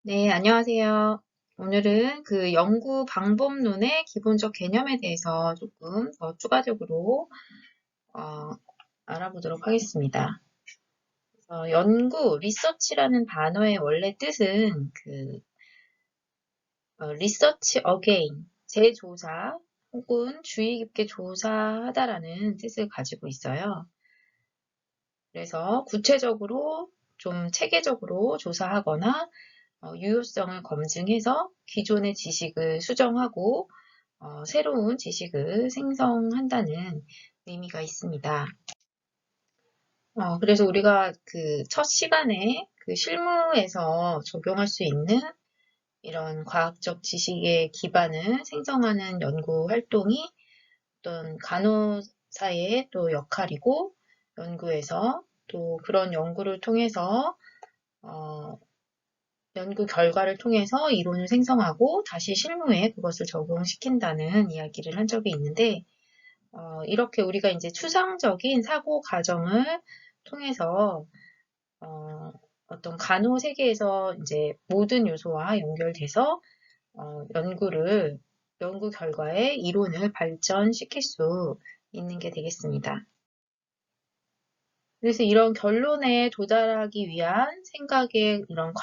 네, 안녕하세요. 오늘은 그 연구 방법론의 기본적 개념에 대해서 조금 더 추가적으로 어, 알아보도록 하겠습니다. 연구, 리서치라는 단어의 원래 뜻은 리서치 어게인, 재조사 혹은 주의 깊게 조사하다라는 뜻을 가지고 있어요. 그래서 구체적으로 좀 체계적으로 조사하거나 유효성을 검증해서 기존의 지식을 수정하고 새로운 지식을 생성한다는 의미가 있습니다. 그래서 우리가 그 첫 시간에 그 실무에서 적용할 수 있는 이런 과학적 지식의 기반을 생성하는 연구 활동이 어떤 간호사의 또 역할이고 연구에서 또 그런 연구를 통해서 연구 결과를 통해서 이론을 생성하고 다시 실무에 그것을 적용시킨다는 이야기를 한 적이 있는데, 이렇게 우리가 이제 추상적인 사고 과정을 통해서, 어떤 간호 세계에서 이제 모든 요소와 연결돼서, 연구 결과에 이론을 발전시킬 수 있는 게 되겠습니다. 그래서 이런 결론에 도달하기 위한 생각의 이런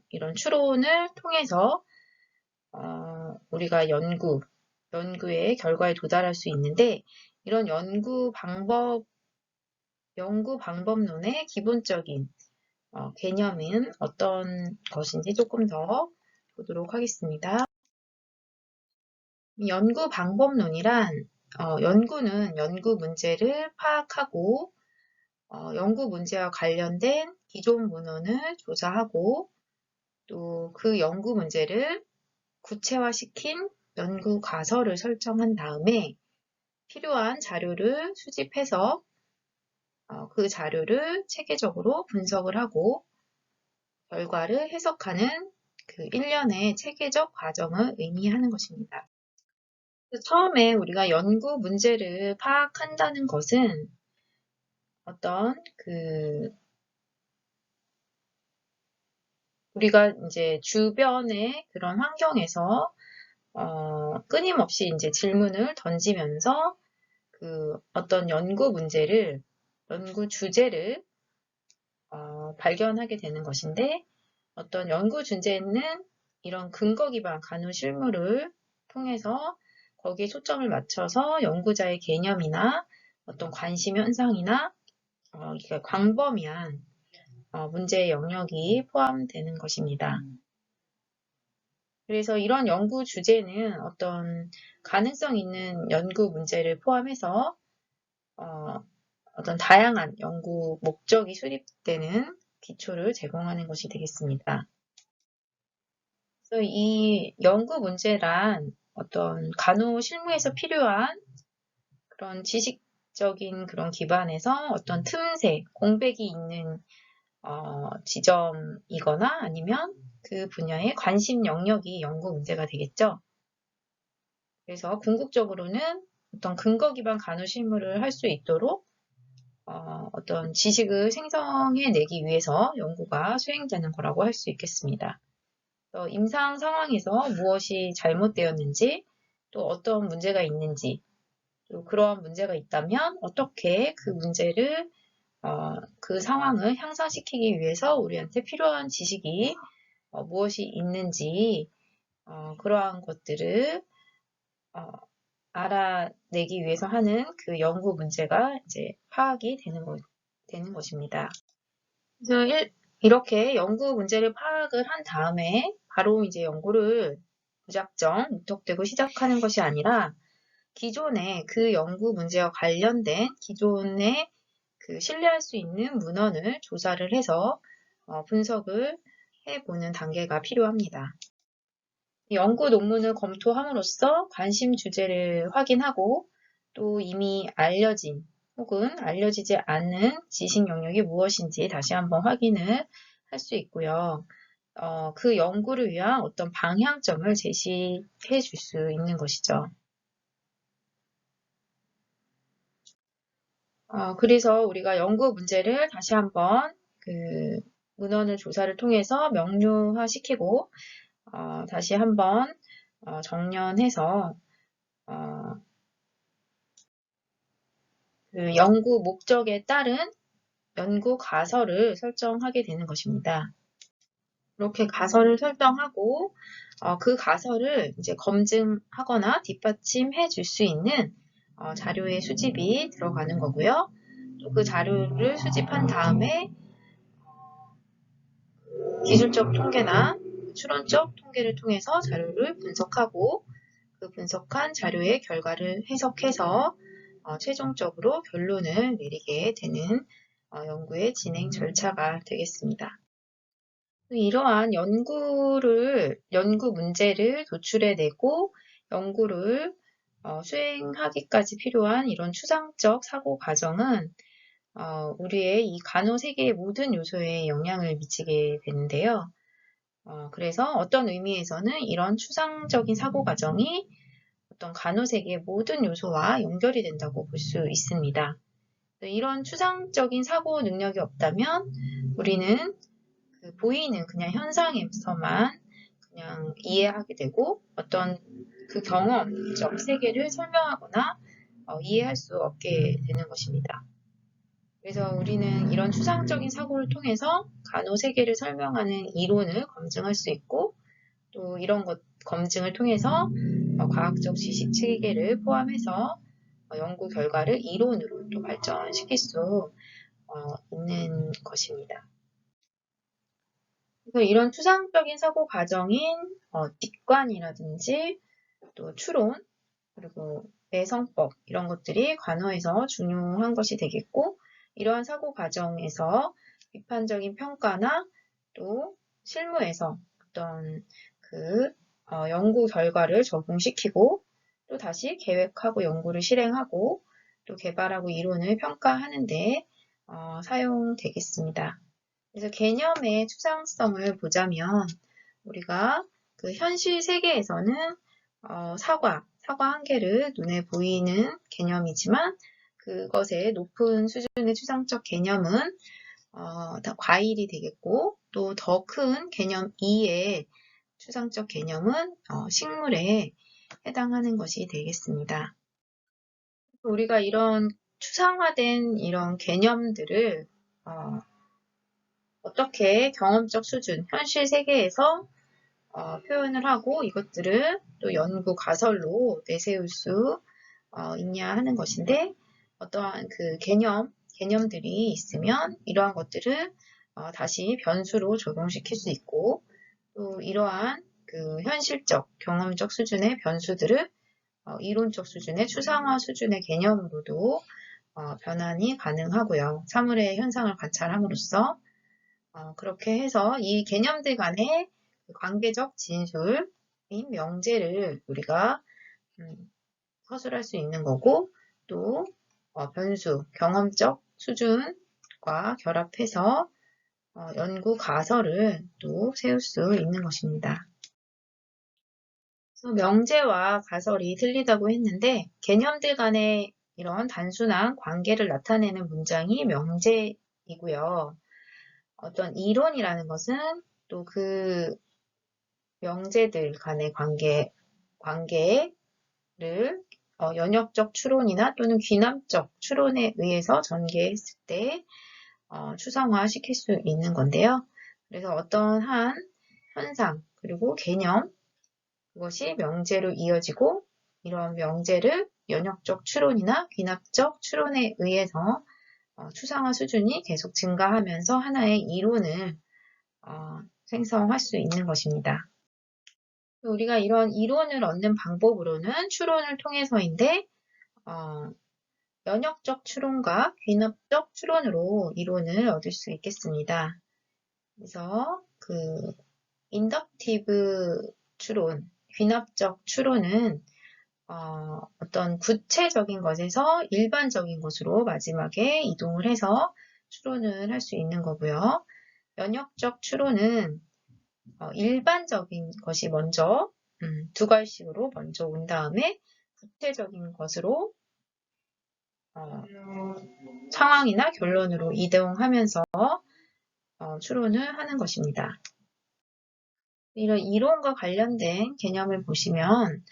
이런 추론을 통해서 우리가 연구의 결과에 도달할 수 있는데, 이런 연구 방법론의 기본적인 개념은 어떤 것인지 조금 더 보도록 하겠습니다. 연구 방법론이란, 연구는 연구 문제를 파악하고, 연구 문제와 관련된 기존 문헌을 조사하고, 또 그 연구 문제를 구체화시킨 연구 가설을 설정한 다음에 필요한 자료를 수집해서 그 자료를 체계적으로 분석을 하고 결과를 해석하는 그 일련의 체계적 과정을 의미하는 것입니다. 처음에 우리가 연구 문제를 파악한다는 것은 어떤 우리가 이제 주변의 그런 환경에서 끊임없이 이제 질문을 던지면서 어떤 연구 주제를 발견하게 되는 것인데, 어떤 연구 주제는 이런 근거 기반 간호 실무를 통해서 거기에 초점을 맞춰서 연구자의 개념이나 어떤 관심 현상이나 광범위한 문제의 영역이 포함되는 것입니다. 그래서 이런 연구 주제는 어떤 가능성 있는 연구 문제를 포함해서 어떤 다양한 연구 목적이 수립되는 기초를 제공하는 것이 되겠습니다. 그래서 이 연구 문제란 어떤 간호 실무에서 필요한 그런 지식적인 그런 기반에서 어떤 틈새, 공백이 있는 지점이거나 아니면 그 분야의 관심 영역이 연구 문제가 되겠죠. 그래서 궁극적으로는 어떤 근거 기반 간호 실무를 할 수 있도록 어떤 지식을 생성해내기 위해서 연구가 수행되는 거라고 할 수 있겠습니다. 임상 상황에서 무엇이 잘못되었는지, 또 어떤 문제가 있는지, 또 그러한 문제가 있다면 어떻게 그 상황을 향상시키기 위해서 우리한테 필요한 지식이 무엇이 있는지, 그러한 것들을 알아내기 위해서 하는 그 연구 문제가 이제 파악이 되는 것입니다. 그래서 이렇게 연구 문제를 파악을 한 다음에 바로 이제 연구를 무작정 무턱대고 시작하는 것이 아니라 기존에 그 연구 문제와 관련된 기존에 그 신뢰할 수 있는 문헌을 조사를 해서 분석을 해보는 단계가 필요합니다. 연구 논문을 검토함으로써 관심 주제를 확인하고 또 이미 알려진 혹은 알려지지 않은 지식 영역이 무엇인지 다시 한번 확인을 할 수 있고요. 그 연구를 위한 어떤 방향점을 제시해 줄 수 있는 것이죠. 그래서 우리가 연구 문제를 다시 한번 문헌을 조사를 통해서 명료화시키고 다시 한번 정연해서 그 연구 목적에 따른 연구 가설을 설정하게 되는 것입니다. 이렇게 가설을 설정하고 그 가설을 이제 검증하거나 뒷받침해 줄 수 있는 자료의 수집이 들어가는 거고요. 또 그 자료를 수집한 다음에 기술적 통계나 추론적 통계를 통해서 자료를 분석하고 그 분석한 자료의 결과를 해석해서 최종적으로 결론을 내리게 되는 연구의 진행 절차가 되겠습니다. 이러한 연구 문제를 도출해내고 연구를 수행하기까지 필요한 이런 추상적 사고 과정은 우리의 이 간호세계의 모든 요소에 영향을 미치게 되는데요. 그래서 어떤 의미에서는 이런 추상적인 사고 과정이 어떤 간호세계의 모든 요소와 연결이 된다고 볼 수 있습니다. 이런 추상적인 사고 능력이 없다면 우리는 그 보이는 그냥 현상에서만 그냥 이해하게 되고 어떤 그 경험적 세계를 설명하거나 이해할 수 없게 되는 것입니다. 그래서 우리는 이런 추상적인 사고를 통해서 간호세계를 설명하는 이론을 검증할 수 있고 또 이런 것 검증을 통해서 과학적 지식 체계를 포함해서 연구 결과를 이론으로 또 발전시킬 수 있는 것입니다. 그래서 이런 추상적인 사고 과정인 뒷관이라든지 또 추론 그리고 내성법 이런 것들이 간호에서 중요한 것이 되겠고 이러한 사고 과정에서 비판적인 평가나 또 실무에서 어떤 그 연구 결과를 적용시키고 또 다시 계획하고 연구를 실행하고 또 개발하고 이론을 평가하는데 사용되겠습니다. 그래서 개념의 추상성을 보자면 우리가 그 현실 세계에서는 사과 한 개를 눈에 보이는 개념이지만 그것의 높은 수준의 추상적 개념은 과일이 되겠고 또 더 큰 개념 2의 추상적 개념은 식물에 해당하는 것이 되겠습니다. 우리가 이런 추상화된 이런 개념들을 어떻게 경험적 수준, 현실 세계에서 표현을 하고 이것들을 또 연구 가설로 내세울 수 있냐 하는 것인데 어떠한 그 개념들이 있으면 이러한 것들을 다시 변수로 적용시킬 수 있고 또 이러한 그 현실적, 경험적 수준의 변수들을 이론적 수준의 추상화 수준의 개념으로도 변환이 가능하고요. 사물의 현상을 관찰함으로써 그렇게 해서 이 개념들 간의 관계적 진술인 명제를 우리가 서술할 수 있는 거고 또 변수, 경험적 수준과 결합해서 연구 가설을 또 세울 수 있는 것입니다. 그래서 명제와 가설이 틀리다고 했는데 개념들 간의 이런 단순한 관계를 나타내는 문장이 명제이고요. 어떤 이론이라는 것은 또 그 명제들 간의 관계를 연역적 추론이나 또는 귀납적 추론에 의해서 전개했을 때 추상화시킬 수 있는 건데요. 그래서 어떠한 현상 그리고 개념 그것이 명제로 이어지고 이런 명제를 연역적 추론이나 귀납적 추론에 의해서 추상화 수준이 계속 증가하면서 하나의 이론을 생성할 수 있는 것입니다. 우리가 이런 이론을 얻는 방법으로는 추론을 통해서인데 연역적 추론과 귀납적 추론으로 이론을 얻을 수 있겠습니다. 그래서 그 인덕티브 추론, 귀납적 추론은 어떤 구체적인 것에서 일반적인 것으로 마지막에 이동을 해서 추론을 할 수 있는 거고요. 연역적 추론은 일반적인 것이 먼저 두 갈씩으로 먼저 온 다음에 구체적인 것으로 상황이나 결론으로 이동하면서 추론을 하는 것입니다. 이런 이론과 관련된 개념을 보시면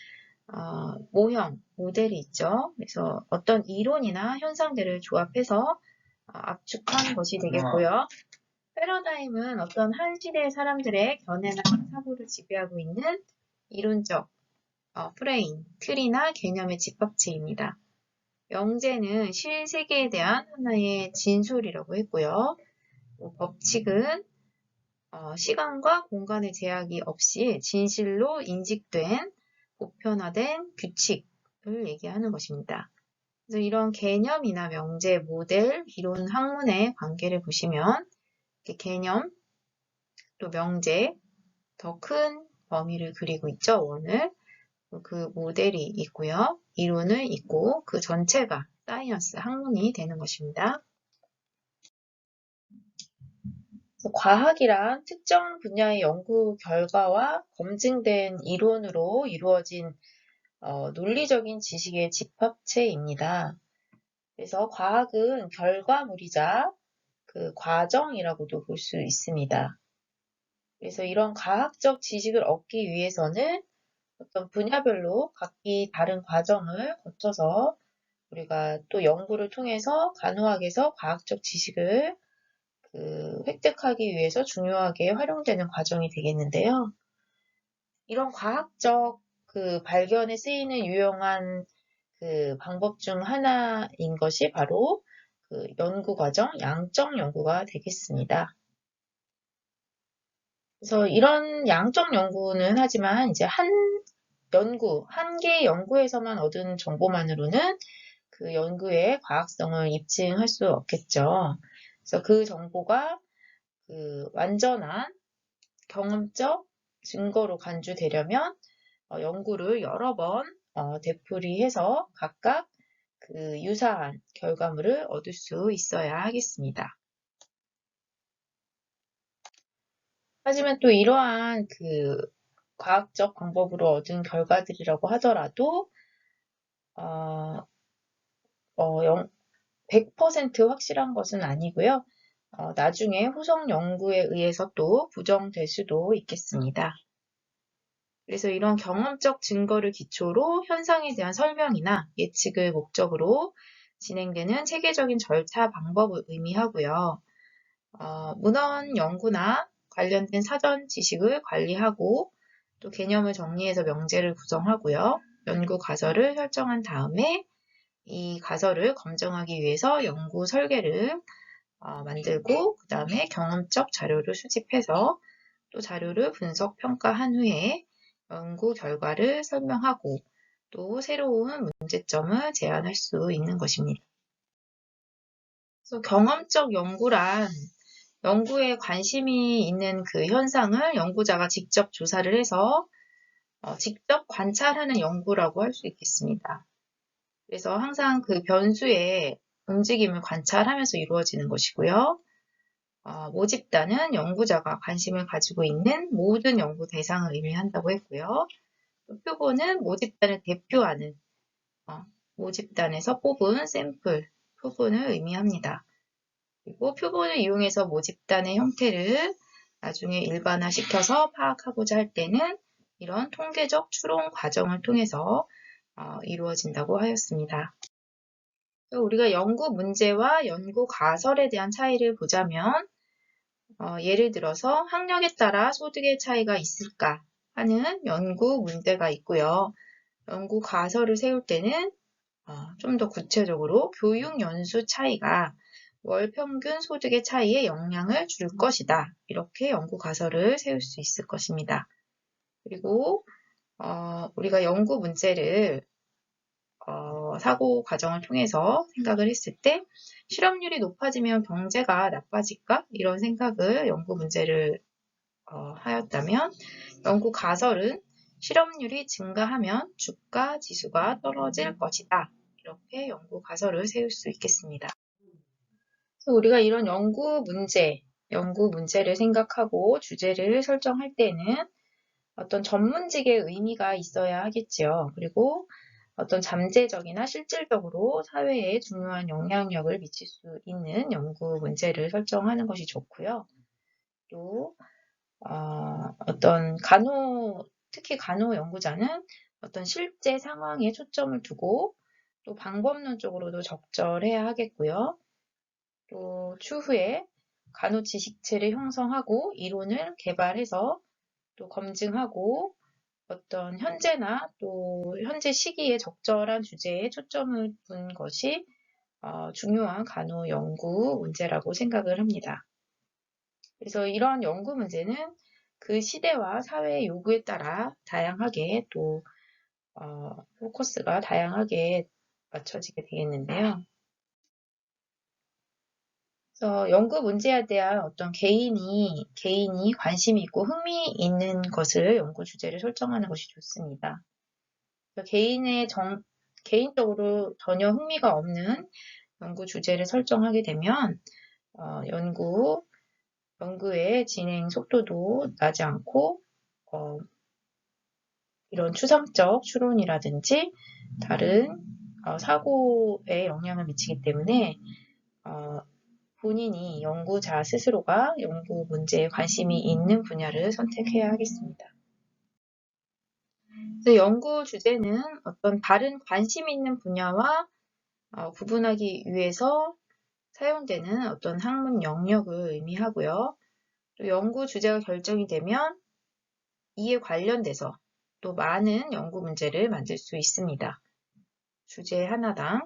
모형, 모델이 있죠. 그래서 어떤 이론이나 현상들을 조합해서 압축한 것이 되겠고요. 패러다임은 어떤 한 시대의 사람들의 견해나 사고를 지배하고 있는 이론적 프레임, 틀이나 개념의 집합체입니다. 명제는 실세계에 대한 하나의 진술이라고 했고요. 법칙은 시간과 공간의 제약이 없이 진실로 인식된 보편화된 규칙을 얘기하는 것입니다. 그래서 이런 개념이나 명제, 모델, 이론, 학문의 관계를 보시면 개념, 또 명제, 더 큰 범위를 그리고 있죠. 원을. 그 모델이 있고요. 이론을 있고 그 전체가 사이언스, 학문이 되는 것입니다. 과학이란 특정 분야의 연구 결과와 검증된 이론으로 이루어진 논리적인 지식의 집합체입니다. 그래서 과학은 결과물이자 그 과정이라고도 볼 수 있습니다. 그래서 이런 과학적 지식을 얻기 위해서는 어떤 분야별로 각기 다른 과정을 거쳐서 우리가 또 연구를 통해서 간호학에서 과학적 지식을 획득하기 위해서 중요하게 활용되는 과정이 되겠는데요. 이런 과학적 발견에 쓰이는 유용한 방법 중 하나인 것이 바로 연구 과정, 양적 연구가 되겠습니다. 그래서 이런 양적 연구는 하지만 이제 한 개의 연구에서만 얻은 정보만으로는 그 연구의 과학성을 입증할 수 없겠죠. 그래서 그 정보가 완전한 경험적 증거로 간주되려면 연구를 여러 번 되풀이해서 각각 유사한 결과물을 얻을 수 있어야 하겠습니다. 하지만 또 이러한 과학적 방법으로 얻은 결과들이라고 하더라도 100% 확실한 것은 아니고요. 나중에 후속 연구에 의해서 또 부정될 수도 있겠습니다. 그래서 이런 경험적 증거를 기초로 현상에 대한 설명이나 예측을 목적으로 진행되는 체계적인 절차 방법을 의미하고요. 문헌 연구나 관련된 사전 지식을 관리하고 또 개념을 정리해서 명제를 구성하고요. 연구 가설을 설정한 다음에 이 가설을 검증하기 위해서 연구 설계를 만들고 그 다음에 경험적 자료를 수집해서 또 자료를 분석 평가한 후에 연구 결과를 설명하고 또 새로운 문제점을 제안할 수 있는 것입니다. 그래서 경험적 연구란 연구에 관심이 있는 그 현상을 연구자가 직접 조사를 해서 직접 관찰하는 연구라고 할 수 있겠습니다. 그래서 항상 그 변수의 움직임을 관찰하면서 이루어지는 것이고요. 모집단은 연구자가 관심을 가지고 있는 모든 연구 대상을 의미한다고 했고요. 표본은 모집단을 대표하는 모집단에서 뽑은 샘플, 표본을 의미합니다. 그리고 표본을 이용해서 모집단의 형태를 나중에 일반화시켜서 파악하고자 할 때는 이런 통계적 추론 과정을 통해서 이루어진다고 하였습니다. 우리가 연구 문제와 연구 가설에 대한 차이를 보자면 예를 들어서 학력에 따라 소득의 차이가 있을까 하는 연구 문제가 있고요. 연구 가설을 세울 때는 좀 더 구체적으로 교육 연수 차이가 월 평균 소득의 차이에 영향을 줄 것이다. 이렇게 연구 가설을 세울 수 있을 것입니다. 그리고 우리가 연구 문제를 사고 과정을 통해서 생각을 했을 때 실업률이 높아지면 경제가 나빠질까? 이런 생각을 연구 문제를 하였다면 연구 가설은 실업률이 증가하면 주가 지수가 떨어질 것이다. 이렇게 연구 가설을 세울 수 있겠습니다. 그래서 우리가 이런 연구 문제를 생각하고 주제를 설정할 때는 어떤 전문직의 의미가 있어야 하겠지요. 그리고 어떤 잠재적이나 실질적으로 사회에 중요한 영향력을 미칠 수 있는 연구 문제를 설정하는 것이 좋고요. 또 특히 간호 연구자는 어떤 실제 상황에 초점을 두고 또 방법론적으로도 적절해야 하겠고요. 또 추후에 간호 지식체를 형성하고 이론을 개발해서 또 검증하고 어떤 현재나 또 현재 시기에 적절한 주제에 초점을 둔 것이 중요한 간호 연구 문제라고 생각을 합니다. 그래서 이런 연구 문제는 그 시대와 사회의 요구에 따라 다양하게 또 포커스가 다양하게 맞춰지게 되겠는데요. 그래서 연구 문제에 대한 어떤 개인이 관심이 있고 흥미 있는 것을 연구 주제를 설정하는 것이 좋습니다. 개인적으로 전혀 흥미가 없는 연구 주제를 설정하게 되면 연구의 진행 속도도 나지 않고 이런 추상적 추론이라든지 다른 사고에 영향을 미치기 때문에 본인이 연구자 스스로가 연구 문제에 관심이 있는 분야를 선택해야 하겠습니다. 그래서 연구 주제는 어떤 다른 관심 있는 분야와 구분하기 위해서 사용되는 어떤 학문 영역을 의미하고요. 또 연구 주제가 결정이 되면 이에 관련돼서 또 많은 연구 문제를 만들 수 있습니다. 주제 하나당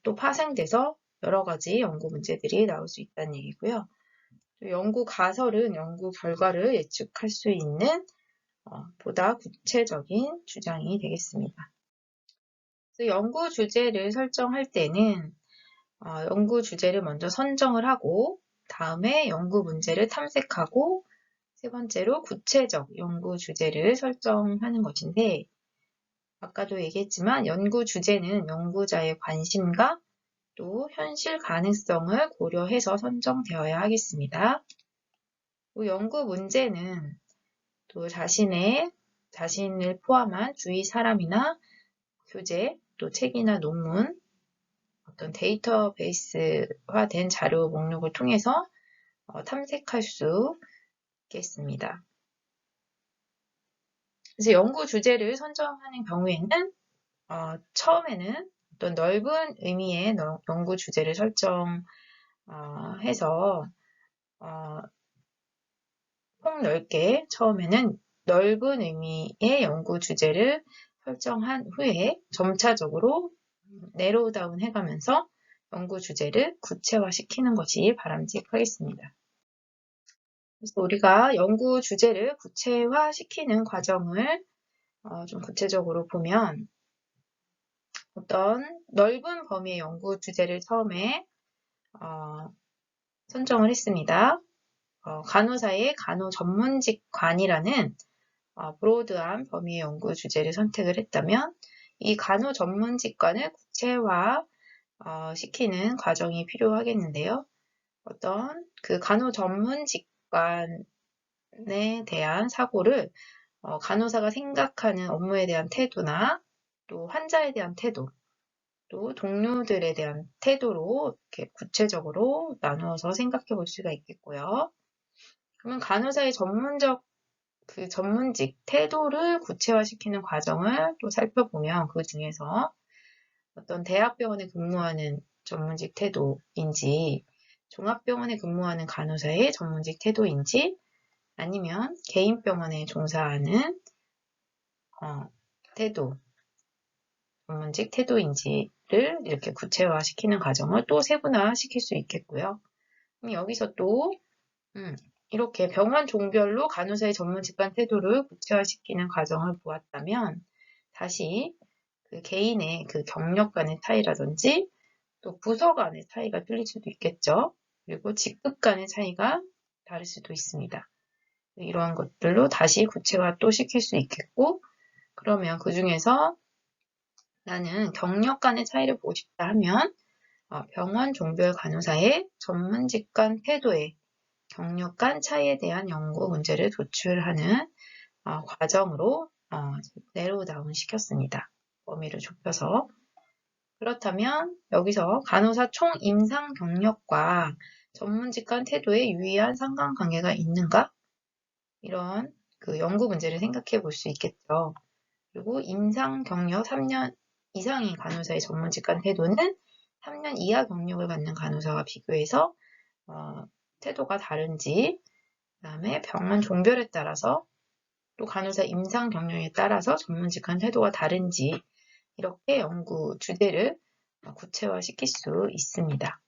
또 파생돼서 여러 가지 연구 문제들이 나올 수 있다는 얘기고요. 또 연구 가설은 연구 결과를 예측할 수 있는 보다 구체적인 주장이 되겠습니다. 그래서 연구 주제를 설정할 때는 연구 주제를 먼저 선정을 하고 다음에 연구 문제를 탐색하고 세 번째로 구체적 연구 주제를 설정하는 것인데 아까도 얘기했지만 연구 주제는 연구자의 관심과 또 현실 가능성을 고려해서 선정되어야 하겠습니다. 또 연구 문제는 또 자신을 포함한 주위 사람이나 교재, 또 책이나 논문, 어떤 데이터베이스화된 자료 목록을 통해서 탐색할 수 있겠습니다. 그래서 연구 주제를 선정하는 경우에는 처음에는 어떤 넓은 의미의 연구 주제를 설정해서 폭넓게 처음에는 넓은 의미의 연구 주제를 설정한 후에 점차적으로 내로우 다운 해가면서 연구 주제를 구체화시키는 것이 바람직하겠습니다. 그래서 우리가 연구 주제를 구체화시키는 과정을 좀 구체적으로 보면 어떤 넓은 범위의 연구 주제를 처음에 선정을 했습니다. 간호사의 간호 전문직관이라는 브로드한 범위의 연구 주제를 선택을 했다면 이 간호 전문직관을 구체화 시키는 과정이 필요하겠는데요. 어떤 그 간호 전문직관에 대한 사고를 간호사가 생각하는 업무에 대한 태도나 또 환자에 대한 태도, 또 동료들에 대한 태도로 이렇게 구체적으로 나누어서 생각해 볼 수가 있겠고요. 그러면 간호사의 전문직 태도를 구체화시키는 과정을 또 살펴보면 그 중에서 어떤 대학병원에 근무하는 전문직 태도인지 종합병원에 근무하는 간호사의 전문직 태도인지 아니면 개인병원에 종사하는 전문직 태도인지를 이렇게 구체화시키는 과정을 또 세분화시킬 수 있겠고요. 그럼 여기서 또 이렇게 병원 종별로 간호사의 전문직관 태도를 구체화시키는 과정을 보았다면 다시 그 개인의 그 경력 간의 차이라든지 또 부서 간의 차이가 틀릴 수도 있겠죠. 그리고 직급 간의 차이가 다를 수도 있습니다. 이러한 것들로 다시 구체화 또 시킬 수 있겠고 그러면 그 중에서 나는 경력 간의 차이를 보고 싶다 하면 병원 종별 간호사의 전문직 간 태도의 경력 간 차이에 대한 연구 문제를 도출하는 과정으로 내로우 다운 시켰습니다. 범위를 좁혀서. 그렇다면 여기서 간호사 총 임상 경력과 전문직 간 태도에 유의한 상관관계가 있는가? 이런 그 연구 문제를 생각해 볼 수 있겠죠. 그리고 임상 경력 3년 이상인 간호사의 전문직 간 태도는 3년 이하 경력을 갖는 간호사와 비교해서 태도가 다른지, 그다음에 병원 종별에 따라서 또 간호사 임상 경력에 따라서 전문직 간 태도가 다른지 이렇게 연구 주제를 구체화시킬 수 있습니다.